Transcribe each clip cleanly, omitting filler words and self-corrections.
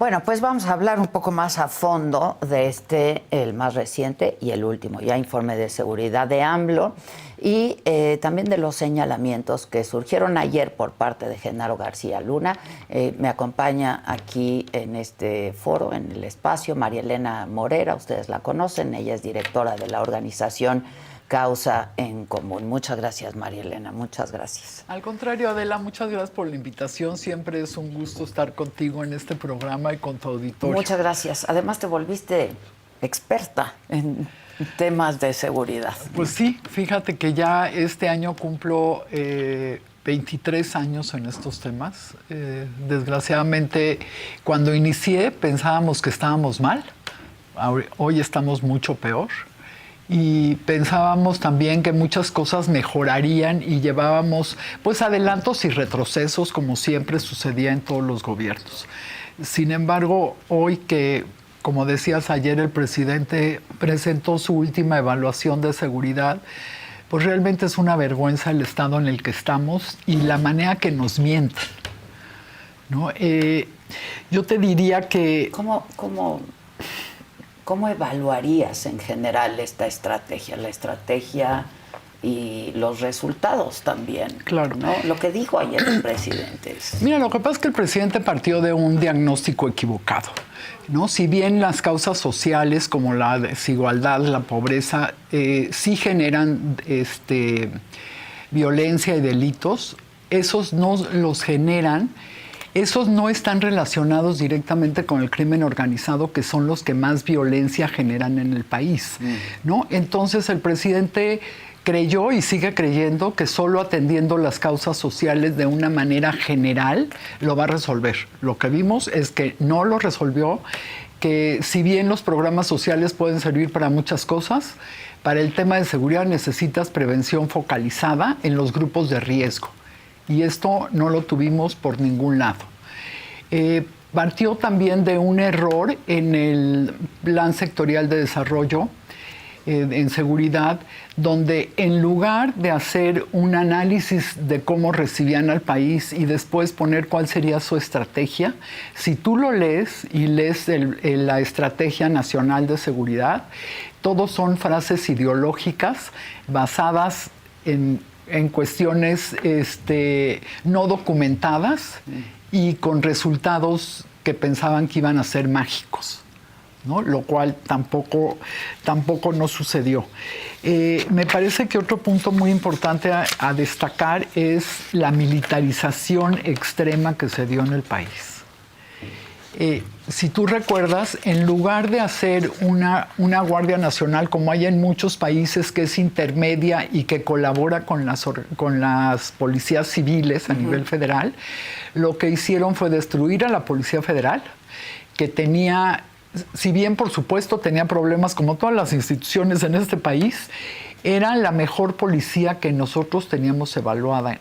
Bueno, pues vamos a hablar un poco más a fondo de el más reciente y el último, ya informe de seguridad de AMLO y también de los señalamientos que surgieron ayer por parte de Genaro García Luna. Me acompaña aquí en este foro, en el espacio, María Elena Morera, ustedes la conocen, ella es directora de la organización Causa en Común. Muchas gracias, María Elena, muchas gracias. Al contrario, Adela, muchas gracias por la invitación. Siempre es un gusto estar contigo en este programa y con tu auditorio. Muchas gracias. Además, te volviste experta en temas de seguridad. Pues sí, fíjate que ya este año cumplo 23 años en estos temas. Desgraciadamente, cuando inicié pensábamos que estábamos mal. Hoy estamos mucho peor. Y pensábamos también que muchas cosas mejorarían y llevábamos pues adelantos y retrocesos como siempre sucedía en todos los gobiernos. Sin embargo, hoy que, como decías ayer, el presidente presentó su última evaluación de seguridad, pues realmente es una vergüenza el estado en el que estamos y la manera que nos mienten, ¿no? Yo te diría que... ¿Cómo evaluarías en general esta estrategia? La estrategia y los resultados también. Claro. ¿No? Lo que dijo ayer el presidente. Mira, lo que pasa es que el presidente partió de un diagnóstico equivocado, ¿no? Si bien las causas sociales como la desigualdad, la pobreza, sí generan violencia y delitos, esos no los generan. Esos no están relacionados directamente con el crimen organizado, que son los que más violencia generan en el país, ¿no? Entonces el presidente creyó y sigue creyendo que solo atendiendo las causas sociales de una manera general lo va a resolver. Lo que vimos es que no lo resolvió, que si bien los programas sociales pueden servir para muchas cosas, para el tema de seguridad necesitas prevención focalizada en los grupos de riesgo. Y esto no lo tuvimos por ningún lado. Partió también de un error en el Plan Sectorial de Desarrollo en seguridad, donde en lugar de hacer un análisis de cómo recibían al país y después poner cuál sería su estrategia, si tú lo lees y lees la Estrategia Nacional de Seguridad, todos son frases ideológicas basadas en cuestiones no documentadas y con resultados que pensaban que iban a ser mágicos, ¿no? Lo cual tampoco no sucedió. Me parece que otro punto muy importante a destacar es la militarización extrema que se dio en el país. Si tú recuerdas, en lugar de hacer una Guardia Nacional como hay en muchos países, que es intermedia y que colabora con las policías civiles a nivel federal, lo que hicieron fue destruir a la Policía Federal, que tenía, si bien por supuesto tenía problemas como todas las instituciones en este país, era la mejor policía que nosotros teníamos evaluada.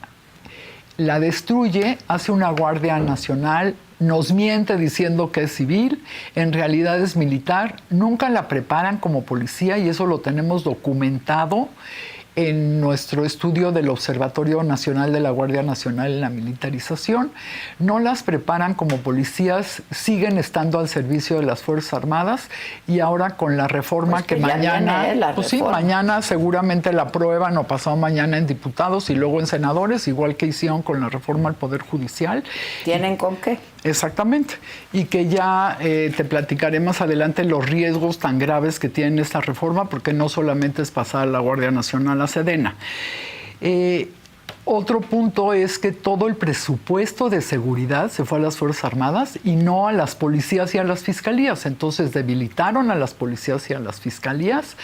La destruye, hace una Guardia Nacional, nos miente diciendo que es civil, en realidad es militar, nunca la preparan como policía y eso lo tenemos documentado en nuestro estudio del Observatorio Nacional de la Guardia Nacional en la militarización. No las preparan como policías, siguen estando al servicio de las Fuerzas Armadas y ahora con la reforma pues que mañana, pues sí, mañana seguramente la aprueban o pasado mañana en diputados y luego en senadores, igual que hicieron con la reforma al Poder Judicial. ¿Tienen con qué? Exactamente, y que ya te platicaré más adelante los riesgos tan graves que tiene esta reforma, porque no solamente es pasar a la Guardia Nacional a Sedena. Otro punto es que todo el presupuesto de seguridad se fue a las Fuerzas Armadas y no a las policías y a las fiscalías. Entonces debilitaron a las policías y a las fiscalías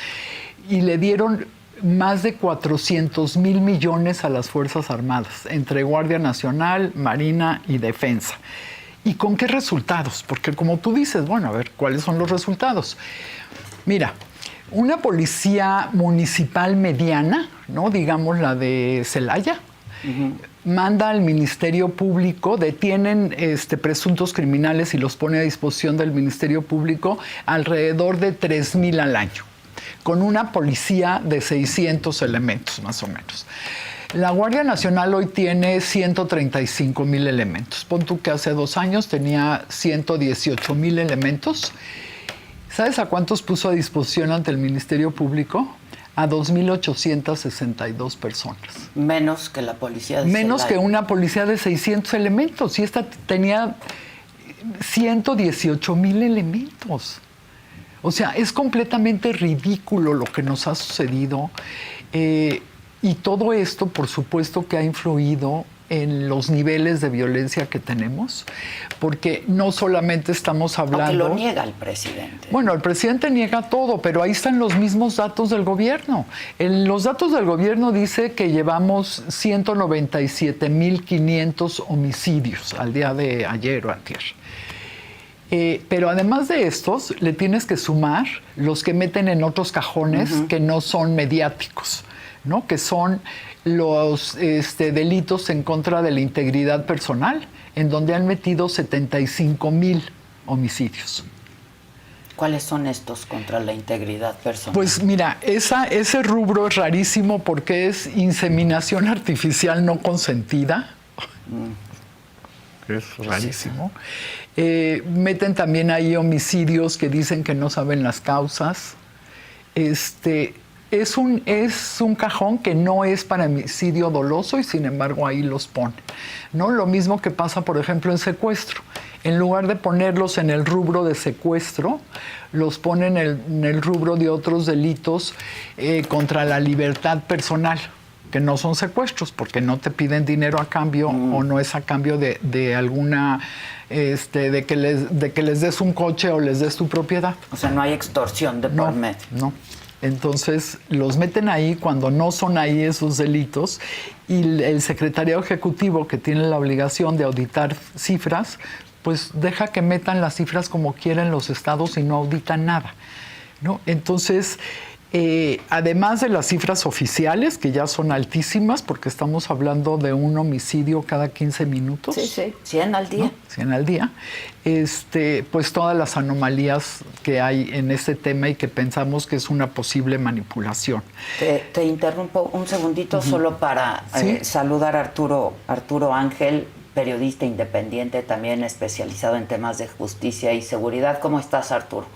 y le dieron más de 400,000 millones a las Fuerzas Armadas, entre Guardia Nacional, Marina y Defensa. ¿Y con qué resultados? Porque como tú dices, bueno, a ver, ¿cuáles son los resultados? Mira, una policía municipal mediana, ¿no? Digamos la de Celaya, manda al Ministerio Público, detienen presuntos criminales y los pone a disposición del Ministerio Público alrededor de 3,000 al año, con una policía de 600 elementos más o menos. La Guardia Nacional hoy tiene 135,000 elementos. Pon tú que hace 2 años tenía 118,000 elementos. ¿Sabes a cuántos puso a disposición ante el Ministerio Público? A 2,862 personas. Menos que la policía de Menos Celaya. que una policía de 600 elementos. Y esta tenía 118,000 elementos. O sea, es completamente ridículo lo que nos ha sucedido. Y todo esto, por supuesto, que ha influido en los niveles de violencia que tenemos, porque no solamente estamos hablando... Aunque lo niega el presidente. Bueno, el presidente niega todo, pero ahí están los mismos datos del gobierno. En los datos del gobierno dice que llevamos 197,500 homicidios al día de ayer o antier. Pero además de estos, le tienes que sumar los que meten en otros cajones que no son mediáticos, ¿no? Que son los delitos en contra de la integridad personal, en donde han metido 75,000 homicidios. ¿Cuáles son estos contra la integridad personal? Pues mira, ese rubro es rarísimo porque es inseminación artificial no consentida. Es rarísimo. Meten también ahí homicidios que dicen que no saben las causas. Es un cajón que no es para homicidio doloso y sin embargo ahí los pone, ¿no? Lo mismo que pasa, por ejemplo, en secuestro. En lugar de ponerlos en el rubro de secuestro, los ponen en el rubro de otros delitos contra la libertad personal, que no son secuestros, porque no te piden dinero a cambio o no es a cambio de alguna... de que les des un coche o les des tu propiedad. O sea, no hay extorsión de por medio. No. Entonces, los meten ahí cuando no son ahí esos delitos y el secretariado ejecutivo, que tiene la obligación de auditar cifras, pues deja que metan las cifras como quieren los estados y no auditan nada, ¿no? Entonces, además de las cifras oficiales, que ya son altísimas, porque estamos hablando de un homicidio cada 15 minutos. Sí, 100 al día. ¿No? 100 al día. Pues todas las anomalías que hay en este tema y que pensamos que es una posible manipulación. Te interrumpo un segundito solo para saludar a Arturo Ángel, periodista independiente, también especializado en temas de justicia y seguridad. ¿Cómo estás, Arturo?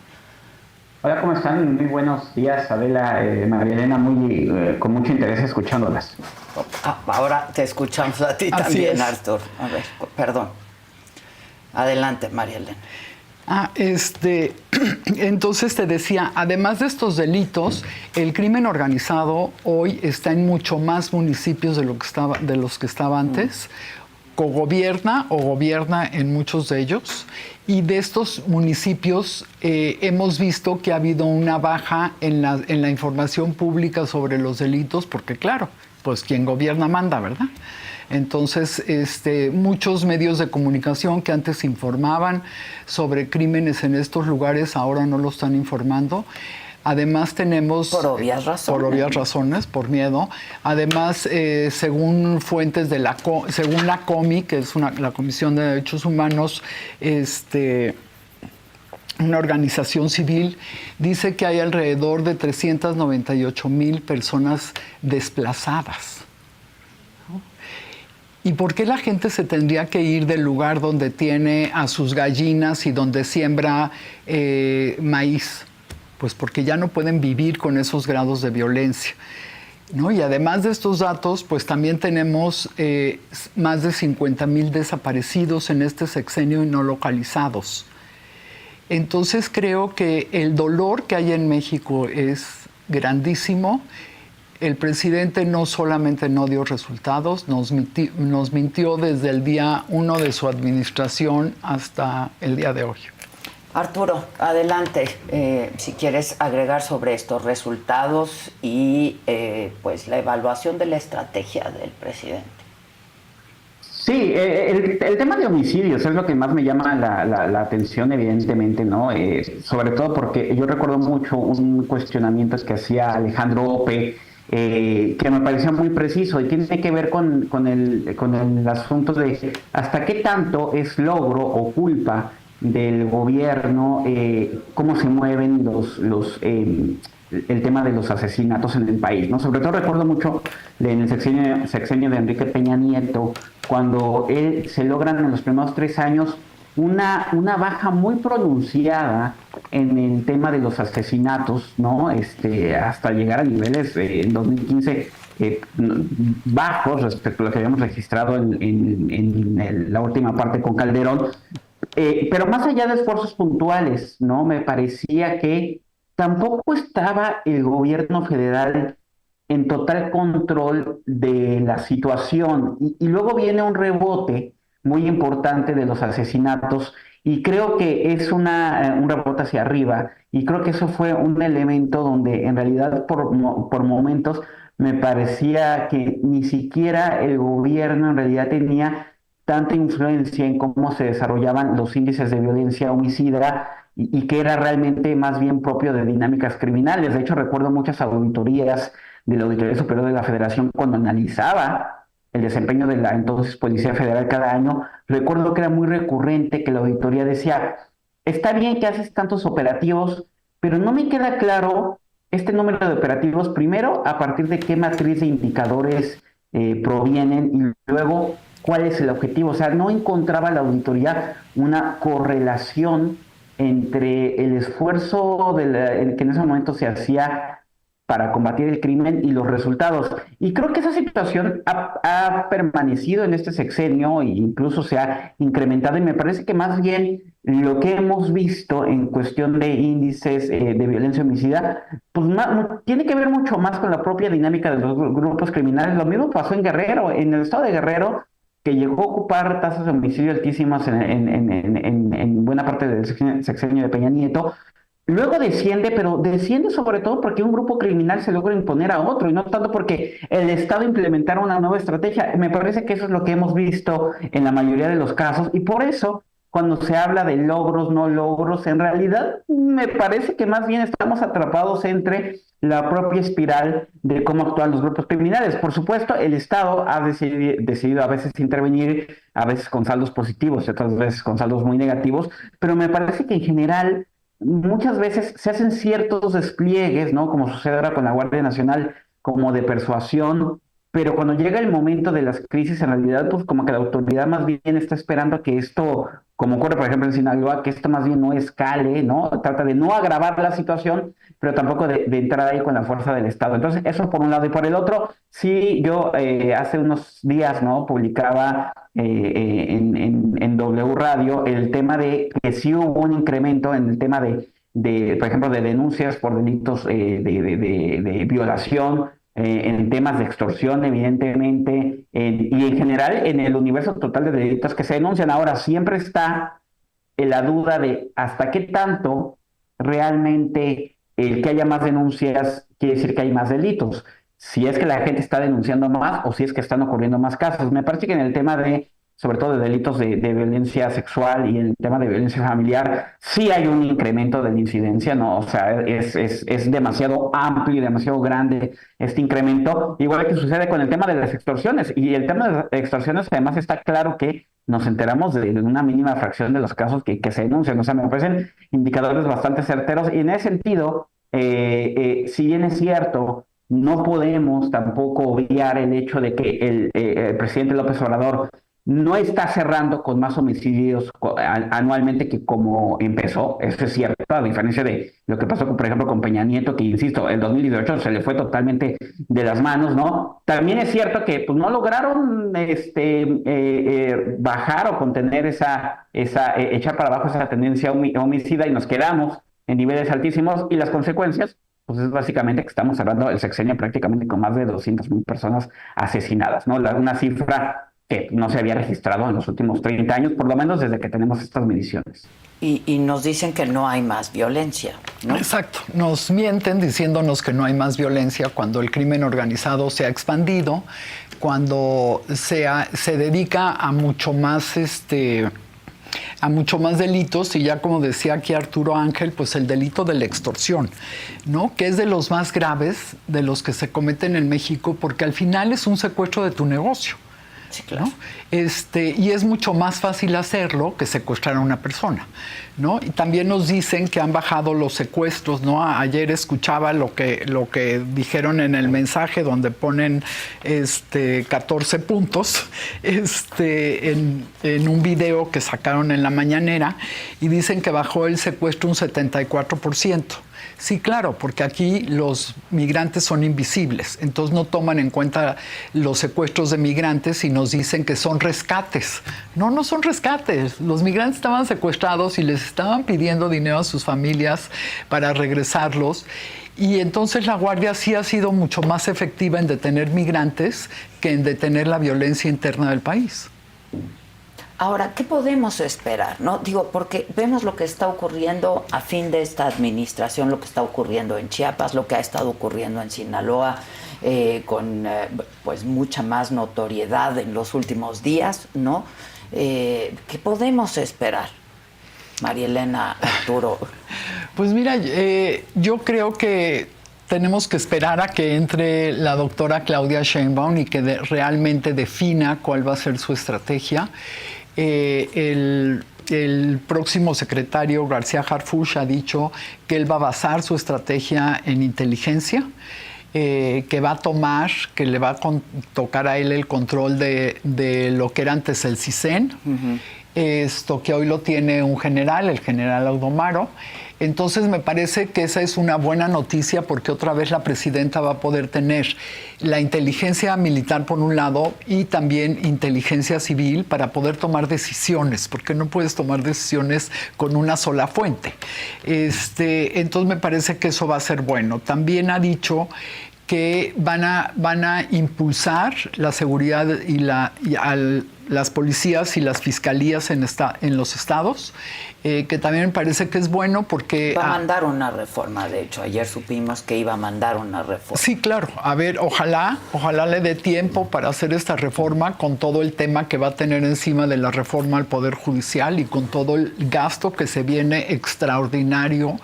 Hola, ¿cómo están? Muy buenos días, Adela, María Elena, con mucho interés escuchándolas. Ahora te escuchamos a ti también, Arturo. A ver, perdón. Adelante, María Elena. Entonces te decía, además de estos delitos, el crimen organizado hoy está en mucho más municipios de los que estaba antes. Cogobierna o gobierna en muchos de ellos, y de estos municipios hemos visto que ha habido una baja en la información pública sobre los delitos, porque claro, pues quien gobierna manda, ¿verdad? Entonces, muchos medios de comunicación que antes informaban sobre crímenes en estos lugares ahora no lo están informando. Además tenemos... Por obvias razones. Por obvias razones, por miedo. Además, según fuentes de según la COMI, que es la Comisión de Derechos Humanos, una organización civil, dice que hay alrededor de 398,000 personas desplazadas. ¿No? ¿Y por qué la gente se tendría que ir del lugar donde tiene a sus gallinas y donde siembra maíz? Pues porque ya no pueden vivir con esos grados de violencia, ¿no? Y además de estos datos, pues también tenemos más de 50,000 desaparecidos en este sexenio y no localizados. Entonces creo que el dolor que hay en México es grandísimo. El presidente no solamente no dio resultados, nos mintió desde el día 1 de su administración hasta el día de hoy. Arturo, adelante, si quieres agregar sobre estos resultados y pues la evaluación de la estrategia del presidente. Sí, el tema de homicidios es lo que más me llama la atención, evidentemente, ¿no? Sobre todo porque yo recuerdo mucho un cuestionamiento que hacía Alejandro Ope, que me parecía muy preciso y tiene que ver con el asunto de hasta qué tanto es logro o culpa del gobierno, cómo se mueven el tema de los asesinatos en el país, ¿no? Sobre todo recuerdo mucho en el sexenio de Enrique Peña Nieto, cuando él se logran en los primeros 3 años una baja muy pronunciada en el tema de los asesinatos, ¿no? Hasta llegar a niveles en 2015 bajos respecto a lo que habíamos registrado en la última parte con Calderón. Pero más allá de esfuerzos puntuales, ¿no? Me parecía que tampoco estaba el gobierno federal en total control de la situación. Y luego viene un rebote muy importante de los asesinatos y creo que es un rebote hacia arriba. Y creo que eso fue un elemento donde en realidad por momentos me parecía que ni siquiera el gobierno en realidad tenía tanta influencia en cómo se desarrollaban los índices de violencia homicida y que era realmente más bien propio de dinámicas criminales. De hecho, recuerdo muchas auditorías de la Auditoría Superior de la Federación cuando analizaba el desempeño de la entonces Policía Federal cada año. Recuerdo que era muy recurrente que la auditoría decía, está bien que haces tantos operativos, pero no me queda claro este número de operativos, primero, a partir de qué matriz de indicadores provienen y luego cuál es el objetivo. O sea, no encontraba la auditoría una correlación entre el esfuerzo que en ese momento se hacía para combatir el crimen y los resultados. Y creo que esa situación ha permanecido en este sexenio e incluso se ha incrementado y me parece que más bien lo que hemos visto en cuestión de índices de violencia homicida, pues tiene que ver mucho más con la propia dinámica de los grupos criminales. Lo mismo pasó en Guerrero, en el estado de Guerrero, que llegó a ocupar tasas de homicidio altísimas en buena parte del sexenio de Peña Nieto. Luego desciende, pero desciende sobre todo porque un grupo criminal se logra imponer a otro y no tanto porque el Estado implementara una nueva estrategia. Me parece que eso es lo que hemos visto en la mayoría de los casos y por eso cuando se habla de logros, no logros, en realidad me parece que más bien estamos atrapados entre la propia espiral de cómo actúan los grupos criminales. Por supuesto, el Estado ha decidido a veces intervenir, a veces con saldos positivos y otras veces con saldos muy negativos, pero me parece que en general muchas veces se hacen ciertos despliegues, ¿no? Como sucede ahora con la Guardia Nacional, como de persuasión, pero cuando llega el momento de las crisis, en realidad, pues como que la autoridad más bien está esperando que esto, como ocurre por ejemplo en Sinaloa, que esto más bien no escale, ¿no? Trata de no agravar la situación, pero tampoco de entrar ahí con la fuerza del Estado. Entonces, eso por un lado. Y por el otro, sí, yo hace unos días, ¿no? Publicaba en W Radio el tema de que sí hubo un incremento en el tema por ejemplo, de denuncias por delitos de violación, en temas de extorsión, evidentemente, y en general en el universo total de delitos que se denuncian. Ahora, siempre está la duda de hasta qué tanto realmente el que haya más denuncias quiere decir que hay más delitos. Si es que la gente está denunciando más o si es que están ocurriendo más casos. Me parece que en el tema sobre todo de delitos de violencia sexual y en el tema de violencia familiar, sí hay un incremento de la incidencia, ¿no? O sea, es demasiado amplio y demasiado grande este incremento, igual que sucede con el tema de las extorsiones. Y el tema de las extorsiones, además, está claro que nos enteramos de una mínima fracción de los casos que se denuncian. O sea, me parecen indicadores bastante certeros. Y en ese sentido, si bien es cierto, no podemos tampoco obviar el hecho de que el presidente López Obrador no está cerrando con más homicidios anualmente que como empezó. Eso es cierto, a diferencia de lo que pasó, por ejemplo, con Peña Nieto, que, insisto, el 2018 se le fue totalmente de las manos, ¿no? También es cierto que pues, no lograron bajar o contener echar para abajo esa tendencia homicida y nos quedamos en niveles altísimos y las consecuencias, pues es básicamente que estamos cerrando el sexenio prácticamente con más de 200,000 personas asesinadas, ¿no? Una cifra que no se había registrado en los últimos 30 años, por lo menos desde que tenemos estas mediciones. Y nos dicen que no hay más violencia, ¿no? Exacto. Nos mienten diciéndonos que no hay más violencia cuando el crimen organizado se ha expandido, cuando se dedica a mucho más delitos, y ya como decía aquí Arturo Ángel, pues el delito de la extorsión, ¿no? Que es de los más graves de los que se cometen en México, porque al final es un secuestro de tu negocio. Sí, claro. ¿no? Y es mucho más fácil hacerlo que secuestrar a una persona, ¿no? Y también nos dicen que han bajado los secuestros, ¿no? Ayer escuchaba lo que dijeron en el mensaje donde ponen 14 puntos en un video que sacaron en la mañanera y dicen que bajó el secuestro un 74%. Sí, claro, porque aquí los migrantes son invisibles, entonces no toman en cuenta los secuestros de migrantes y nos dicen que son rescates. No, no son rescates. Los migrantes estaban secuestrados y les estaban pidiendo dinero a sus familias para regresarlos. Y entonces la Guardia sí ha sido mucho más efectiva en detener migrantes que en detener la violencia interna del país. Ahora, ¿qué podemos esperar? ¿No? Digo, porque vemos lo que está ocurriendo a fin de esta administración, lo que está ocurriendo en Chiapas, lo que ha estado ocurriendo en Sinaloa, con pues mucha más notoriedad en los últimos días, ¿no? ¿Qué podemos esperar, María Elena, Arturo? Pues mira, yo creo que tenemos que esperar a que entre la doctora Claudia Sheinbaum y que realmente defina cuál va a ser su estrategia. El próximo secretario García Harfuch ha dicho que él va a basar su estrategia en inteligencia, que va a tomar, que le va a tocar a él el control de lo que era antes el CISEN, que hoy lo tiene un general, el general Audomaro. Entonces me parece que esa es una buena noticia porque otra vez la presidenta va a poder tener la inteligencia militar por un lado y también inteligencia civil para poder tomar decisiones, porque no puedes tomar decisiones con una sola fuente. Entonces me parece que eso va a ser bueno. También ha dicho que van a impulsar la seguridad y las policías y las fiscalías en los estados, que también me parece que es bueno porque... Va a mandar una reforma, de hecho. Ayer supimos que iba a mandar una reforma. Sí, claro. A ver, ojalá le dé tiempo para hacer esta reforma con todo el tema que va a tener encima de la reforma al Poder Judicial y con todo el gasto que se viene extraordinario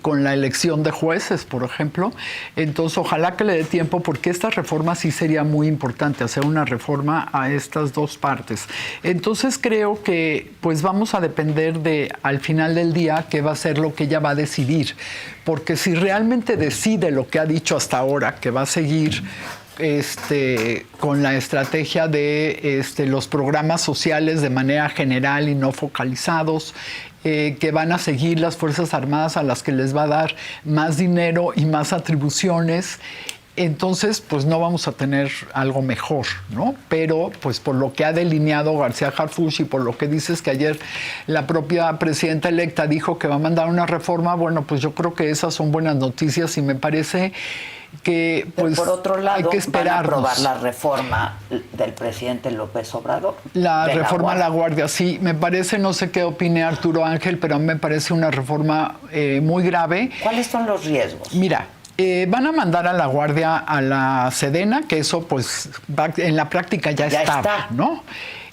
con la elección de jueces, por ejemplo. Entonces, ojalá que le dé tiempo porque esta reforma sí sería muy importante, hacer una reforma a estas dos partes. Entonces, creo que pues vamos a depender de, al final del día, qué va a ser lo que ella va a decidir. Porque si realmente decide lo que ha dicho hasta ahora, que va a seguir con la estrategia de los programas sociales de manera general y no focalizados, que van a seguir las Fuerzas Armadas a las que les va a dar más dinero y más atribuciones, entonces pues no vamos a tener algo mejor, ¿no? Pero pues por lo que ha delineado García Harfuch y por lo que dices que ayer la propia presidenta electa dijo que va a mandar una reforma, bueno, pues yo creo que esas son buenas noticias y me parece que pues por otro lado, hay que esperarnos. van a aprobar la reforma del presidente López Obrador. La reforma a la Guardia, sí, me parece, no sé qué opine Arturo Ángel, pero a mí me parece una reforma muy grave. ¿Cuáles son los riesgos? Mira, van a mandar a la Guardia a la Sedena, que eso pues en la práctica ya está, ¿no?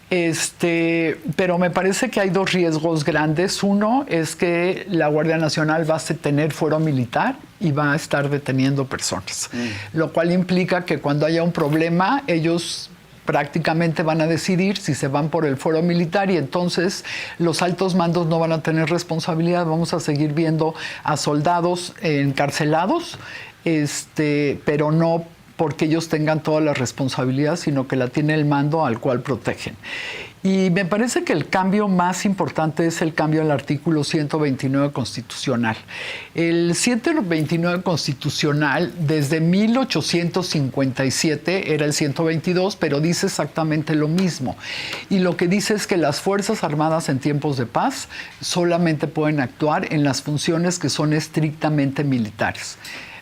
Pero me parece que hay dos riesgos grandes. Uno es que la Guardia Nacional va a tener fuero militar y va a estar deteniendo personas, lo cual implica que cuando haya un problema, ellos prácticamente van a decidir si se van por el fuero militar y entonces los altos mandos no van a tener responsabilidad. Vamos a seguir viendo a soldados encarcelados, pero no porque ellos tengan toda la responsabilidad, sino que la tiene el mando al cual protegen. Y me parece que el cambio más importante es el cambio al artículo 129 constitucional. El 129 constitucional desde 1857 era el 122, pero dice exactamente lo mismo. Y lo que dice es que las Fuerzas Armadas en tiempos de paz solamente pueden actuar en las funciones que son estrictamente militares.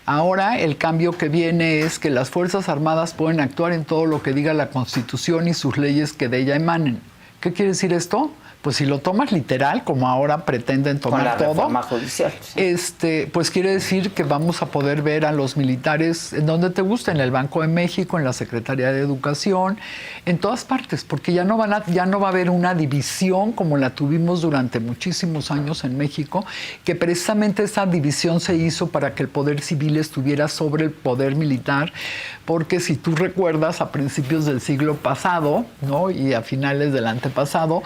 Ahora el cambio que viene es que las Fuerzas Armadas pueden actuar en todo lo que diga la Constitución y sus leyes que de ella emanen. ¿Qué quiere decir esto? pues si lo tomas literal, como ahora pretenden tomar con la todo, reforma judicial, sí. Pues quiere decir que vamos a poder ver a los militares en donde te guste, en el Banco de México, en la Secretaría de Educación, en todas partes, porque ya no va a haber una división como la tuvimos durante muchísimos años en México, que precisamente esa división se hizo para que el poder civil estuviera sobre el poder militar, porque si tú recuerdas, a principios del siglo pasado, ¿no? Y a finales del antepasado,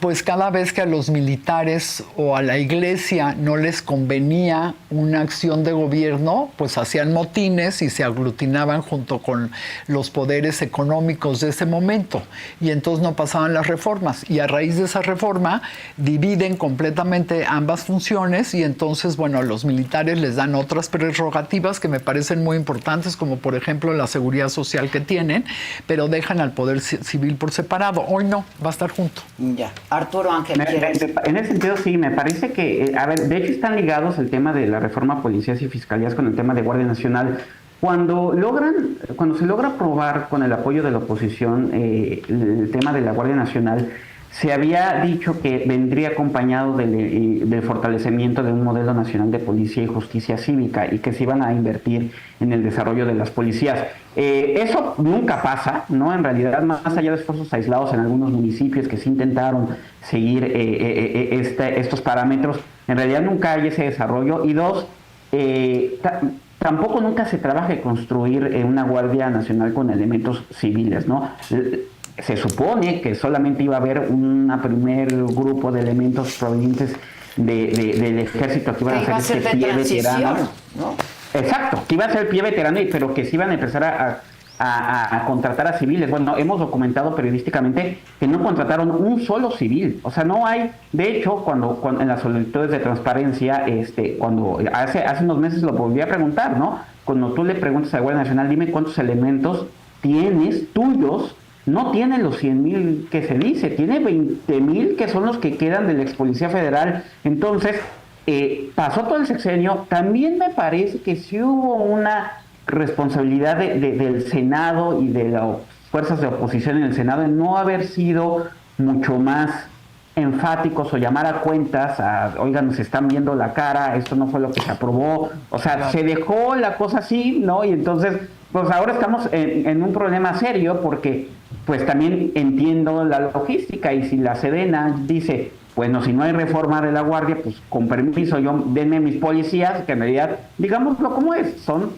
pues cada vez que a los militares o a la iglesia no les convenía una acción de gobierno, pues hacían motines y se aglutinaban junto con los poderes económicos de ese momento. Y entonces no pasaban las reformas. Y a raíz de esa reforma dividen completamente ambas funciones y entonces, bueno, a los militares les dan otras prerrogativas que me parecen muy importantes, como por ejemplo la seguridad social que tienen, pero dejan al poder civil por separado. Hoy no, va a estar junto. Ya. Arturo Ángel, en ese sentido sí, me parece que, a ver, de hecho están ligados el tema de la reforma a policías y fiscalías con el tema de Guardia Nacional. Cuando se logra aprobar con el apoyo de la oposición el tema de la Guardia Nacional, se había dicho que vendría acompañado del fortalecimiento de un modelo nacional de policía y justicia cívica y que se iban a invertir en el desarrollo de las policías. Eso nunca pasa, ¿no? En realidad, más allá de esfuerzos aislados en algunos municipios que sí intentaron seguir estos parámetros, en realidad nunca hay ese desarrollo. Y dos, tampoco nunca se trabaja en construir una Guardia Nacional con elementos civiles, ¿no? Se supone que solamente iba a haber un primer grupo de elementos provenientes del ejército que iban a ser este pie veterano, ¿no? Exacto, que iba a ser el pie veterano, pero que se iban a empezar a contratar a civiles. Bueno, hemos documentado periodísticamente que no contrataron un solo civil. O sea, no hay. De hecho, cuando en las solicitudes de transparencia, cuando hace unos meses lo volví a preguntar, ¿no? Cuando tú le preguntas a la Guardia Nacional, dime cuántos elementos tienes tuyos. No tiene los 100,000 que se dice, tiene 20,000 que son los que quedan del ex Policía Federal. Entonces, pasó todo el sexenio. También me parece que sí hubo una responsabilidad del Senado y de las fuerzas de oposición en el Senado en no haber sido mucho más enfáticos o llamar a cuentas oigan, nos están viendo la cara, esto no fue lo que se aprobó. O sea, se dejó la cosa así, ¿no? Y entonces, pues ahora estamos en un problema serio porque pues también entiendo la logística y si la Sedena dice, bueno, si no hay reforma de la Guardia, pues con permiso, denme mis policías, que en realidad, digámoslo como es, son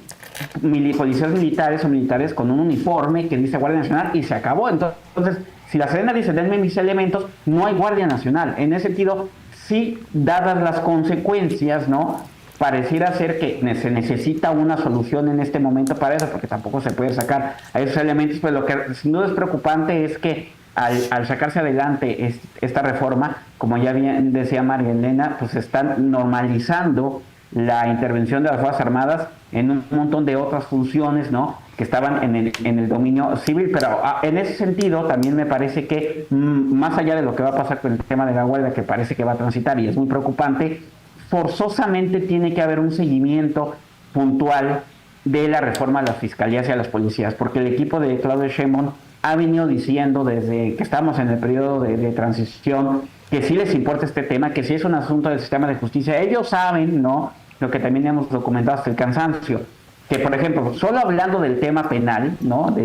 policías militares o militares con un uniforme que dice Guardia Nacional y se acabó. Entonces, si la Sedena dice, denme mis elementos, no hay Guardia Nacional. En ese sentido, sí, dadas las consecuencias, ¿no? Pareciera ser que se necesita una solución en este momento para eso, porque tampoco se puede sacar a esos elementos, pero lo que sin duda es preocupante es que al sacarse adelante esta reforma, como ya bien decía María Elena, pues están normalizando la intervención de las Fuerzas Armadas en un montón de otras funciones, ¿no?, que estaban en el dominio civil. Pero en ese sentido también me parece que más allá de lo que va a pasar con el tema de la Guardia, que parece que va a transitar y es muy preocupante, forzosamente tiene que haber un seguimiento puntual de la reforma a las fiscalías y a las policías, porque el equipo de Claudia Sheinbaum ha venido diciendo desde que estamos en el periodo de transición que sí les importa este tema, que sí es un asunto del sistema de justicia. Ellos saben, ¿no?, lo que también hemos documentado hasta el cansancio, que por ejemplo, solo hablando del tema penal, ¿no?,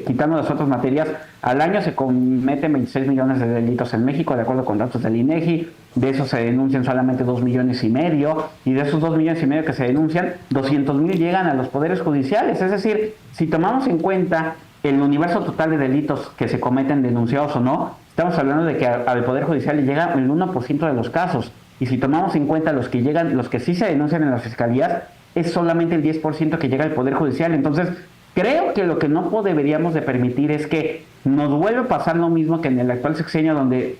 quitando las otras materias, al año se cometen 26 millones de delitos en México, de acuerdo con datos del INEGI. De esos se denuncian solamente 2,5 millones, y de esos 2,5 millones que se denuncian, 200,000 llegan a los poderes judiciales. Es decir, si tomamos en cuenta el universo total de delitos que se cometen, denunciados o no, estamos hablando de que al Poder Judicial le llega el 1% de los casos. Y si tomamos en cuenta los que sí se denuncian en las fiscalías, es solamente el 10% que llega al Poder Judicial. Entonces, creo que lo que no deberíamos de permitir es que nos vuelva a pasar lo mismo que en el actual sexenio, donde,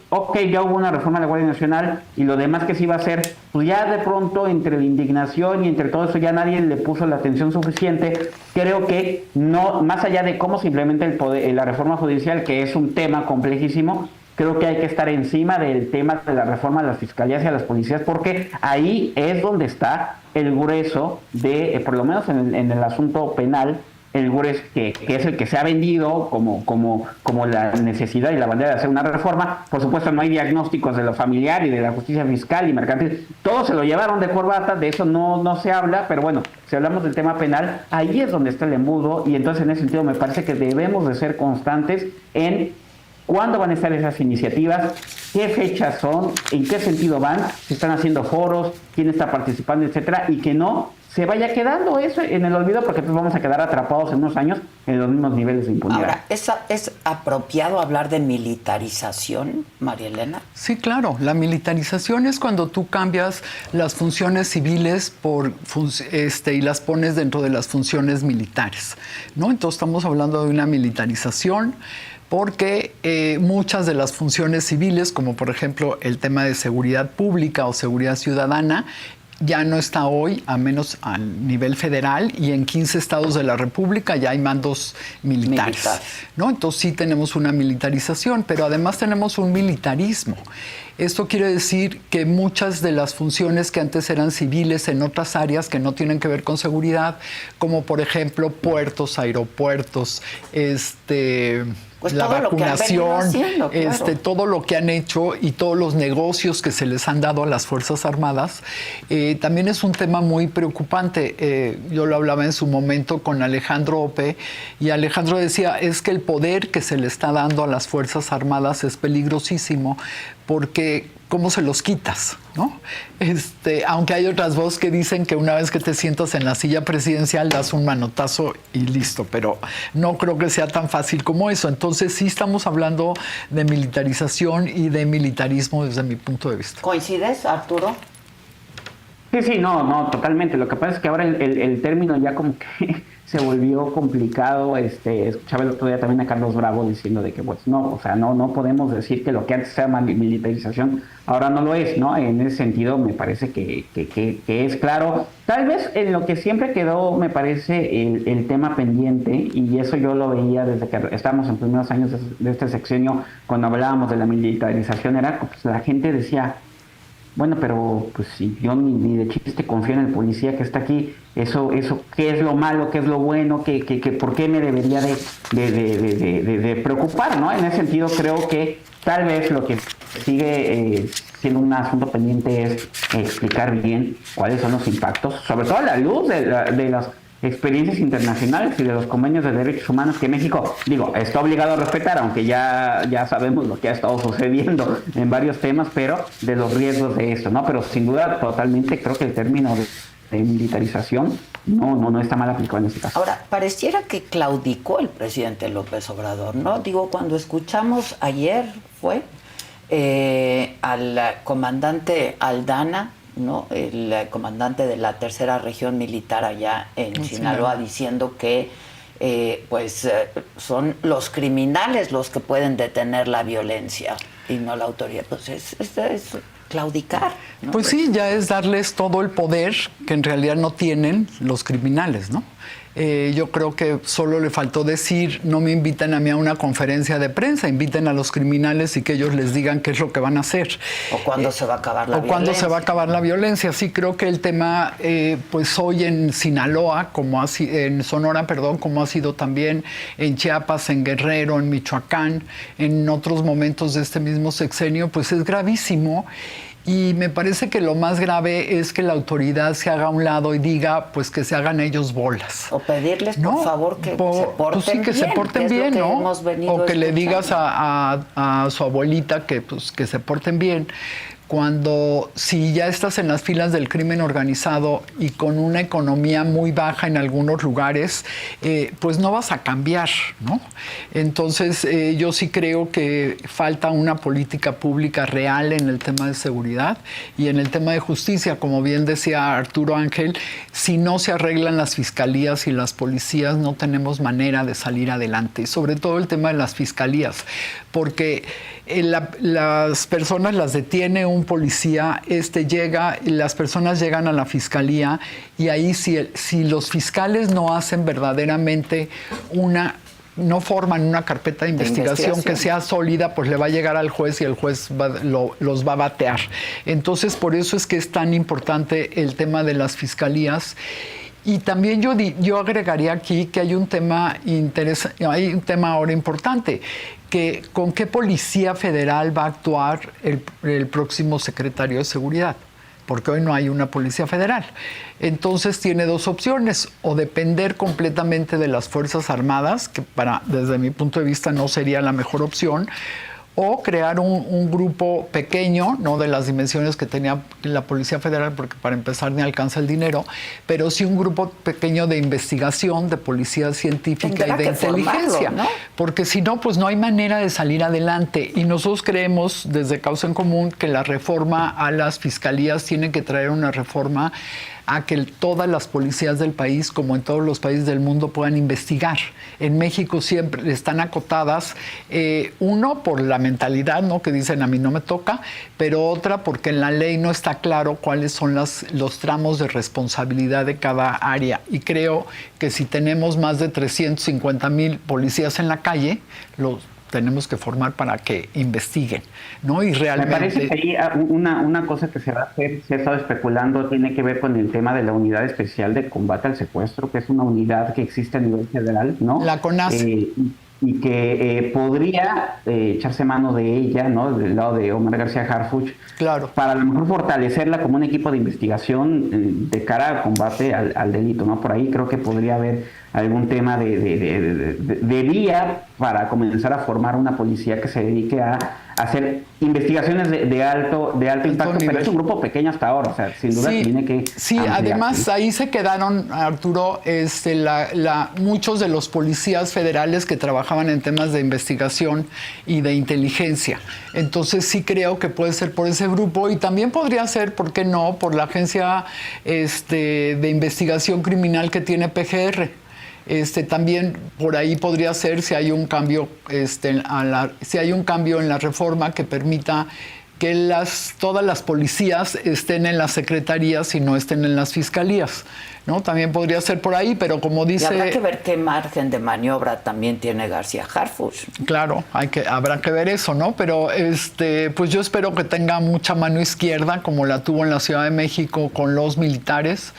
ya hubo una reforma de la Guardia Nacional y lo demás que se iba a hacer, pues ya de pronto entre la indignación y entre todo eso ya nadie le puso la atención suficiente. Creo que no, más allá de cómo se implementa la reforma judicial, que es un tema complejísimo, creo que hay que estar encima del tema de la reforma a las fiscalías y a las policías, porque ahí es donde está el grueso de, por lo menos en el asunto penal, el GURES, que es el que se ha vendido como la necesidad y la bandera de hacer una reforma. Por supuesto, no hay diagnósticos de lo familiar y de la justicia fiscal y mercantil. Todo se lo llevaron de corbata, de eso no se habla, pero bueno, si hablamos del tema penal, ahí es donde está el embudo, y entonces en ese sentido me parece que debemos de ser constantes en cuándo van a estar esas iniciativas, qué fechas son, en qué sentido van, si están haciendo foros, quién está participando, etcétera, y que no se vaya quedando eso en el olvido, porque entonces vamos a quedar atrapados en unos años en los mismos niveles de impunidad. Ahora, ¿es apropiado hablar de militarización, María Elena? Sí, claro. La militarización es cuando tú cambias las funciones civiles y las pones dentro de las funciones militares, ¿no? Entonces estamos hablando de una militarización porque muchas de las funciones civiles, como por ejemplo el tema de seguridad pública o seguridad ciudadana, ya no está hoy, a menos a nivel federal, y en 15 estados de la República ya hay mandos militares, ¿no? Entonces sí tenemos una militarización, pero además tenemos un militarismo. Esto quiere decir que muchas de las funciones que antes eran civiles en otras áreas que no tienen que ver con seguridad, como por ejemplo puertos, aeropuertos, pues la vacunación, haciendo, claro. Todo lo que han hecho y todos los negocios que se les han dado a las Fuerzas Armadas, también es un tema muy preocupante. Yo lo hablaba en su momento con Alejandro Ope, y Alejandro decía, es que el poder que se le está dando a las Fuerzas Armadas es peligrosísimo, porque ¿cómo se los quitas? ¿No? Aunque hay otras voces que dicen que una vez que te sientas en la silla presidencial das un manotazo y listo, pero no creo que sea tan fácil como eso. Entonces sí estamos hablando de militarización y de militarismo desde mi punto de vista. ¿Coincides, Arturo? Sí, no, totalmente. Lo que pasa es que ahora el término ya como que se volvió complicado. Escuchaba el otro día también a Carlos Bravo diciendo de que pues no, o sea, no podemos decir que lo que antes era militarización ahora no lo es, ¿no? En ese sentido me parece que es claro. Tal vez en lo que siempre quedó, me parece, el tema pendiente, y eso yo lo veía desde que estábamos en primeros años de este sexenio, cuando hablábamos de la militarización, era pues la gente decía, bueno, pero pues si yo ni de chiste confío en el policía que está aquí, eso ¿qué es lo malo, qué es lo bueno, por qué me debería de preocupar, ¿no? En ese sentido creo que tal vez lo que sigue siendo un asunto pendiente es explicar bien cuáles son los impactos, sobre todo a la luz de las experiencias internacionales y de los convenios de derechos humanos que México, está obligado a respetar, aunque ya sabemos lo que ha estado sucediendo en varios temas, pero de los riesgos de esto, ¿no? Pero sin duda, totalmente creo que el término de militarización no está mal aplicado en este caso. Ahora, pareciera que claudicó el presidente López Obrador, ¿no? Cuando escuchamos ayer al comandante Aldana, ¿no? El comandante de la tercera región militar allá en Sinaloa, diciendo que son los criminales los que pueden detener la violencia y no la autoridad. Pues es claudicar, ¿no? Pues sí, ya es darles todo el poder que en realidad no tienen los criminales, ¿no? Yo creo que solo le faltó decir, no me inviten a mí a una conferencia de prensa, inviten a los criminales y que ellos les digan qué es lo que van a hacer. O cuándo se va a acabar la violencia. O cuándo se va a acabar la violencia. Sí, creo que el tema, pues hoy en Sinaloa, en Sonora, como ha sido también en Chiapas, en Guerrero, en Michoacán, en otros momentos de este mismo sexenio, pues es gravísimo. Y me parece que lo más grave es que la autoridad se haga a un lado y diga, pues que se hagan ellos bolas. O pedirles, por favor, que se porten pues sí, que bien. Se porten bien, ¿no? O que le digas a su abuelita que se porten bien. Si ya estás en las filas del crimen organizado y con una economía muy baja en algunos lugares, pues no vas a cambiar, ¿no? Entonces, yo sí creo que falta una política pública real en el tema de seguridad y en el tema de justicia. Como bien decía Arturo Ángel, si no se arreglan las fiscalías y las policías, no tenemos manera de salir adelante. Y sobre todo el tema de las fiscalías, porque las personas las detiene un policía, llega y las personas llegan a la fiscalía, y ahí si los fiscales no hacen verdaderamente no forman una carpeta de investigación que sea sólida, pues le va a llegar al juez y el juez los va a batear. Entonces, por eso es que es tan importante el tema de las fiscalías. Y también yo agregaría aquí que hay un tema ahora importante, que con qué policía federal va a actuar el próximo secretario de Seguridad, porque hoy no hay una policía federal. Entonces tiene dos opciones: o depender completamente de las Fuerzas Armadas, que desde mi punto de vista no sería la mejor opción, o crear un grupo pequeño, no de las dimensiones que tenía la Policía Federal, porque para empezar ni alcanza el dinero, pero sí un grupo pequeño de investigación, de policía científica y de inteligencia, ¿no? Porque si no, pues no hay manera de salir adelante. Y nosotros creemos, desde Causa en Común, que la reforma a las fiscalías tiene que traer una reforma a que todas las policías del país, como en todos los países del mundo, puedan investigar. En México siempre están acotadas, uno, por la mentalidad, ¿no?, que dicen a mí no me toca, pero otra porque en la ley no está claro cuáles son los tramos de responsabilidad de cada área. Y creo que si tenemos más de 350,000 policías en la calle, tenemos que formar para que investiguen, ¿no? Y realmente... Me parece que ahí una cosa que se va a hacer, se ha estado especulando, tiene que ver con el tema de la Unidad Especial de Combate al Secuestro, que es una unidad que existe a nivel federal, ¿no? La CONASE. Y que podría echarse mano de ella, ¿no?, del lado de Omar García Harfuch, claro, para a lo mejor fortalecerla como un equipo de investigación de cara al combate al delito, ¿no? Por ahí creo que podría haber algún tema de vía para comenzar a formar una policía que se dedique a hacer investigaciones de alto impacto, pero es un grupo pequeño hasta ahora, o sea, sin duda sí, tiene que sí, ampliarse. Además ahí se quedaron, Arturo, muchos de los policías federales que trabajaban en temas de investigación y de inteligencia. Entonces sí creo que puede ser por ese grupo, y también podría ser, ¿por qué no?, por la agencia de investigación criminal que tiene PGR. También por ahí podría ser, si hay un cambio, si hay un cambio en la reforma que permita que todas las policías estén en las secretarías y no estén en las fiscalías, ¿no? También podría ser por ahí, pero como dice... Y habrá que ver qué margen de maniobra también tiene García Harfuch. Claro, habrá que ver eso, ¿no? Pero pues yo espero que tenga mucha mano izquierda, como la tuvo en la Ciudad de México con los militares,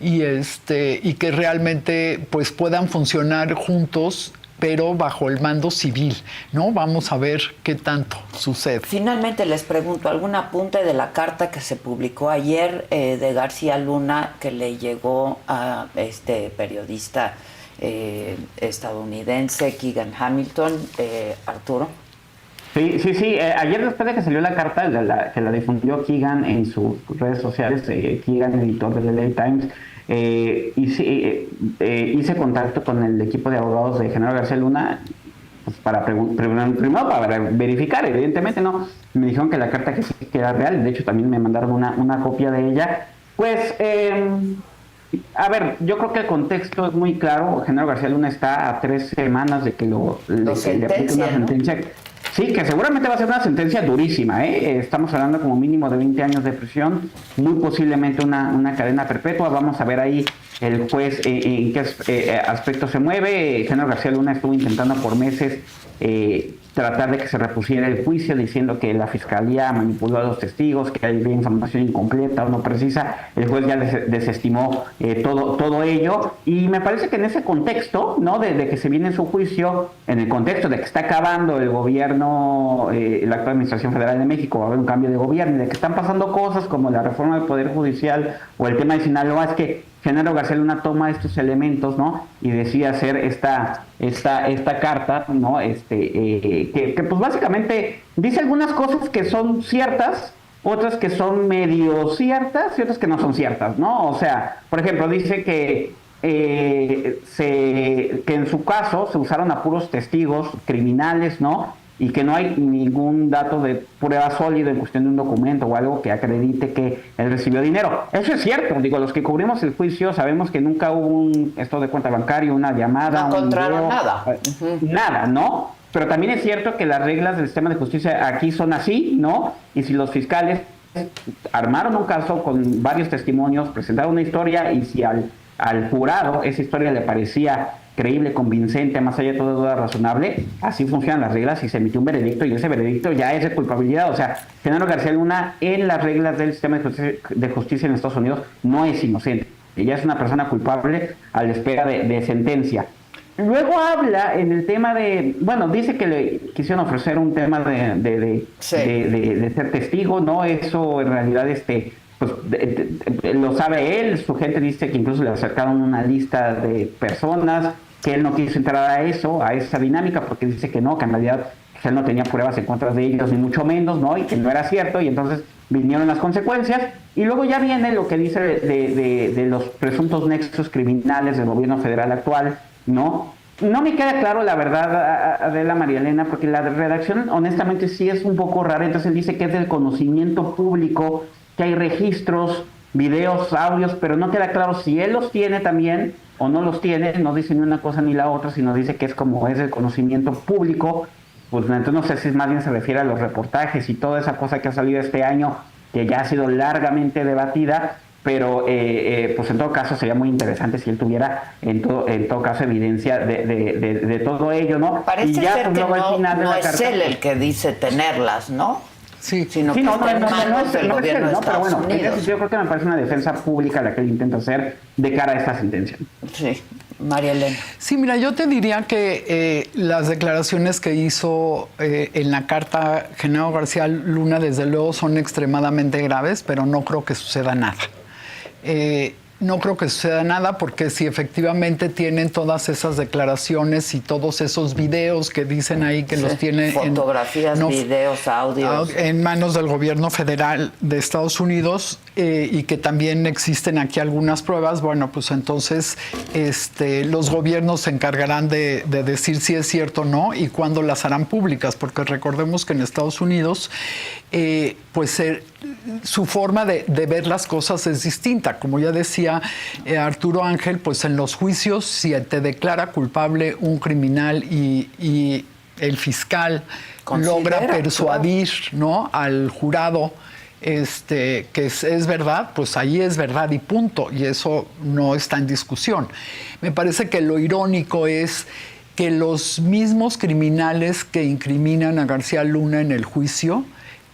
y que realmente pues puedan funcionar juntos, pero bajo el mando civil, ¿no? Vamos a ver qué tanto sucede. Finalmente les pregunto, ¿algún apunte de la carta que se publicó ayer de García Luna que le llegó a este periodista estadounidense, Keegan Hamilton, Arturo? Sí. Ayer, después de que salió la carta, que la difundió Keegan en sus redes sociales, Keegan, editor del LA Times, hice contacto con el equipo de abogados de Genaro García Luna, pues primero para verificar, evidentemente, ¿no? Me dijeron que la carta que era real, de hecho también me mandaron una copia de ella. Pues, a ver, yo creo que el contexto es muy claro. Genaro García Luna está a 3 semanas de que le aplique una sentencia. Sí, que seguramente va a ser una sentencia durísima, ¿eh? Estamos hablando como mínimo de 20 años de prisión, muy posiblemente una cadena perpetua. Vamos a ver ahí el juez en qué aspecto se mueve. Genaro García Luna estuvo intentando por meses tratar de que se repusiera el juicio, diciendo que la fiscalía manipuló a los testigos, que había información incompleta o no precisa. El juez ya desestimó todo ello, y me parece que en ese contexto, ¿no?, de que se viene su juicio, en el contexto de que está acabando el gobierno, la actual Administración Federal de México, va a haber un cambio de gobierno, y de que están pasando cosas como la reforma del Poder Judicial o el tema de Sinaloa, es que Genaro García Luna toma estos elementos, ¿no?, y decide hacer esta carta, ¿no?, que pues básicamente dice algunas cosas que son ciertas, otras que son medio ciertas y otras que no son ciertas, ¿no? O sea, por ejemplo, dice que en su caso se usaron a puros testigos criminales, ¿no?, y que no hay ningún dato de prueba sólido en cuestión de un documento o algo que acredite que él recibió dinero. Eso es cierto, digo, los que cubrimos el juicio sabemos que nunca hubo un estado de cuenta bancario, una llamada, no encontraron nada. Nada, ¿no? Pero también es cierto que las reglas del sistema de justicia aquí son así, ¿no? Y si los fiscales armaron un caso con varios testimonios, presentaron una historia, y si al jurado esa historia le parecía creíble, convincente, más allá de toda duda razonable, así funcionan las reglas, y se emitió un veredicto, y ese veredicto ya es de culpabilidad. O sea, Genaro García Luna, en las reglas del sistema de justicia en Estados Unidos, no es inocente. ella es una persona culpable a la espera de sentencia. Luego habla en el tema de, bueno, dice que le quisieron ofrecer un tema de ser testigo, ¿no? Eso en realidad pues lo sabe él, su gente dice que incluso le acercaron una lista de personas, que él no quiso entrar a esa dinámica, porque dice que no, que en realidad él no tenía pruebas en contra de ellos, ni mucho menos, ¿no? Y que no era cierto, y entonces vinieron las consecuencias, y luego ya viene lo que dice de los presuntos nexos criminales del gobierno federal actual, ¿no? No me queda claro, la verdad, Adela, María Elena, porque la redacción honestamente sí es un poco rara. Entonces él dice que es del conocimiento público, que hay registros, videos, audios, pero no queda claro si él los tiene también o no los tiene. No dice ni una cosa ni la otra, sino dice que es como es del conocimiento público. Pues entonces no sé si más bien se refiere a los reportajes y toda esa cosa que ha salido este año, que ya ha sido largamente debatida, pero pues en todo caso sería muy interesante si él tuviera en todo caso evidencia de todo ello, ¿no? Parece y ya, ser pues, que luego al final de no la es carta, él el que dice tenerlas, ¿no? Sí, Sino que está en manos del gobierno de pero Estados bueno, Unidos. yo creo que me parece una defensa pública la que él intenta hacer de cara a esta sentencia. Sí, María Elena. Sí, mira, yo te diría que las declaraciones que hizo en la carta Genaro García Luna, desde luego, son extremadamente graves, pero no creo que suceda nada. No creo que suceda nada porque si efectivamente tienen todas esas declaraciones y todos esos videos que dicen ahí que los tiene fotografías, videos, audios en manos del gobierno federal de Estados Unidos y que también existen aquí algunas pruebas, bueno, pues entonces los gobiernos se encargarán de decir si es cierto o no y cuándo las harán públicas, porque recordemos que en Estados Unidos pues su forma de ver las cosas es distinta. Como ya decía Arturo Ángel, pues en los juicios, si te declara culpable un criminal y el fiscal logra persuadir, ¿no?, al jurado que es verdad, pues ahí es verdad y punto, y eso no está en discusión. Me parece que lo irónico es que los mismos criminales que incriminan a García Luna en el juicio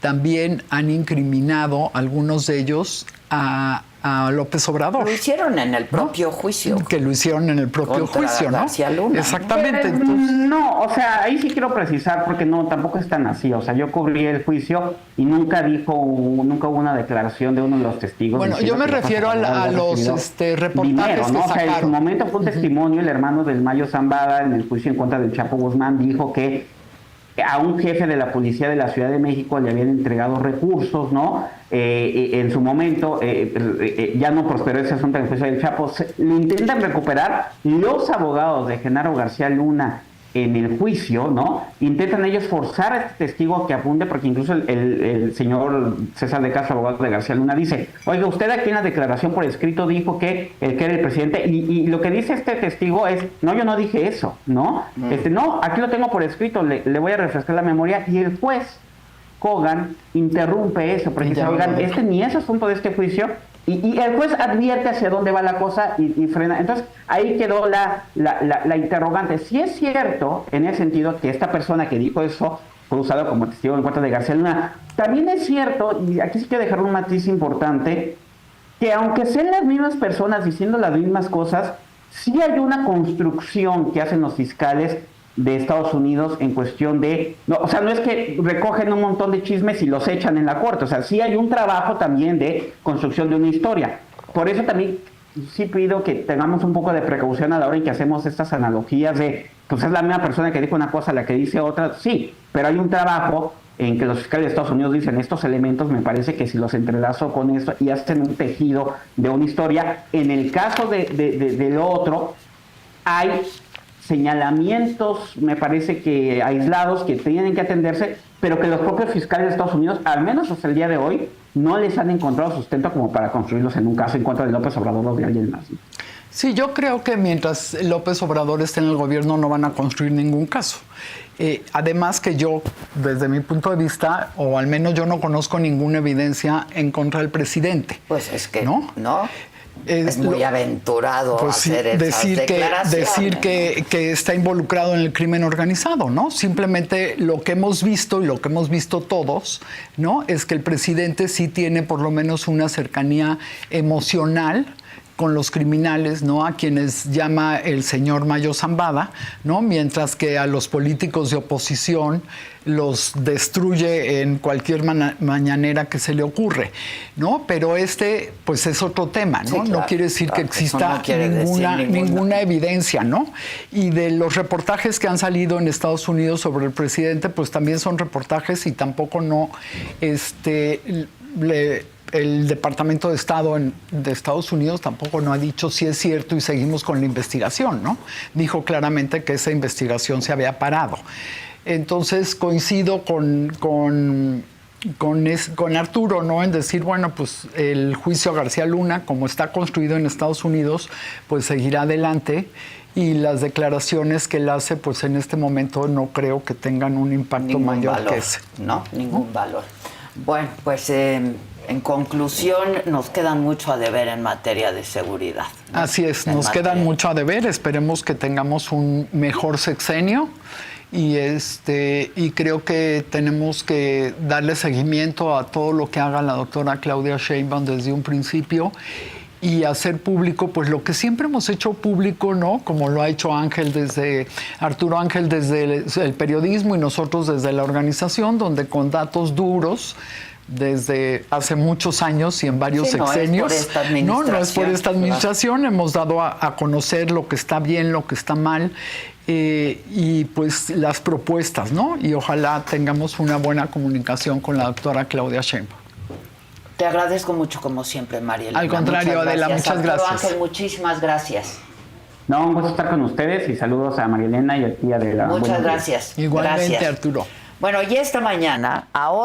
también han incriminado, algunos de ellos, a López Obrador. Lo hicieron en el propio juicio. Que lo hicieron en el propio juicio, ¿no? García Luna. Exactamente. Entonces, no, o sea, ahí sí quiero precisar porque no, tampoco es tan así. O sea, yo cubrí el juicio y nunca hubo una declaración de uno de los testigos. Bueno, yo me refiero a los reportajes dinero, ¿no? que O sea, en su sacaron. momento fue un testimonio, el hermano del Mayo Zambada, en el juicio en contra del Chapo Guzmán, dijo que a un jefe de la policía de la Ciudad de México le habían entregado recursos, ¿no? En su momento ya no prosperó ese asunto en el juicio del Chapo. Lo intentan recuperar los abogados de Genaro García Luna en el juicio, ¿no? Intentan ellos forzar a este testigo que apunte, porque incluso el señor César de Castro, abogado de García Luna, dice: oiga, usted aquí en la declaración por escrito dijo que era el presidente, y lo que dice este testigo es: no, yo no dije eso, ¿no? No, aquí lo tengo por escrito, le voy a refrescar la memoria, y el juez Kogan interrumpe eso, porque dice: oigan, ni es asunto de este juicio. Y el juez advierte hacia dónde va la cosa y frena. Entonces, ahí quedó la interrogante. Si es cierto, en el sentido que esta persona que dijo eso fue usado como testigo en contra de García Luna, también es cierto, y aquí sí quiero dejar un matiz importante, que aunque sean las mismas personas diciendo las mismas cosas, sí hay una construcción que hacen los fiscales de Estados Unidos en cuestión de... No, o sea, no es que recogen un montón de chismes y los echan en la corte. O sea, sí hay un trabajo también de construcción de una historia. Por eso también sí pido que tengamos un poco de precaución a la hora en que hacemos estas analogías de... Pues es la misma persona que dijo una cosa la que dice otra. Sí, pero hay un trabajo en que los fiscales de Estados Unidos dicen: estos elementos me parece que si los entrelazo con esto y hacen un tejido de una historia. En el caso de lo otro, hay señalamientos, me parece que aislados, que tienen que atenderse, pero que los propios fiscales de Estados Unidos, al menos hasta el día de hoy, no les han encontrado sustento como para construirlos en un caso en contra de López Obrador o de alguien más. Sí, yo creo que mientras López Obrador esté en el gobierno no van a construir ningún caso. Además que yo, desde mi punto de vista, o al menos yo no conozco ninguna evidencia en contra del presidente. Pues es que ¿no? Es muy aventurado pues hacer esas declaraciones. Decir que está involucrado en el crimen organizado, ¿no? Simplemente lo que hemos visto y lo que hemos visto todos, ¿no?, es que el presidente sí tiene por lo menos una cercanía emocional con los criminales, ¿no? A quienes llama el señor Mayo Zambada, ¿no? Mientras que a los políticos de oposición los destruye en cualquier mañanera que se le ocurre, ¿no? Pero pues es otro tema, ¿no? Sí, claro, no quiere decir que exista no quiere ninguna evidencia, ¿no? Y de los reportajes que han salido en Estados Unidos sobre el presidente, pues también son reportajes y tampoco el Departamento de Estado de Estados Unidos tampoco no ha dicho si es cierto y seguimos con la investigación, ¿no? Dijo claramente que esa investigación se había parado. Entonces coincido con Arturo, ¿no? En decir, bueno, pues el juicio a García Luna, como está construido en Estados Unidos, pues seguirá adelante, y las declaraciones que él hace, pues en este momento no creo que tengan un impacto mayor que ese. No, ningún valor. Bueno, pues en conclusión, nos quedan mucho a deber en materia de seguridad, ¿no? Así es, nos quedan mucho a deber. Esperemos que tengamos un mejor sexenio y creo que tenemos que darle seguimiento a todo lo que haga la doctora Claudia Sheinbaum desde un principio y hacer público pues lo que siempre hemos hecho público, ¿no? Como lo ha hecho Arturo Ángel desde el periodismo y nosotros desde la organización, donde con datos duros desde hace muchos años y en varios sexenios. No es por esta administración. Hemos dado a conocer lo que está bien, lo que está mal, y pues las propuestas, ¿no? Y ojalá tengamos una buena comunicación con la doctora Claudia Sheinbaum. Te agradezco mucho, como siempre, Marielena. Al contrario, Adela, muchas gracias. Ángel, muchísimas gracias. No, un gusto estar con ustedes y saludos a Marielena y a ti, Adela. Muchas gracias. Igualmente, gracias. Arturo. Bueno, y esta mañana, ahora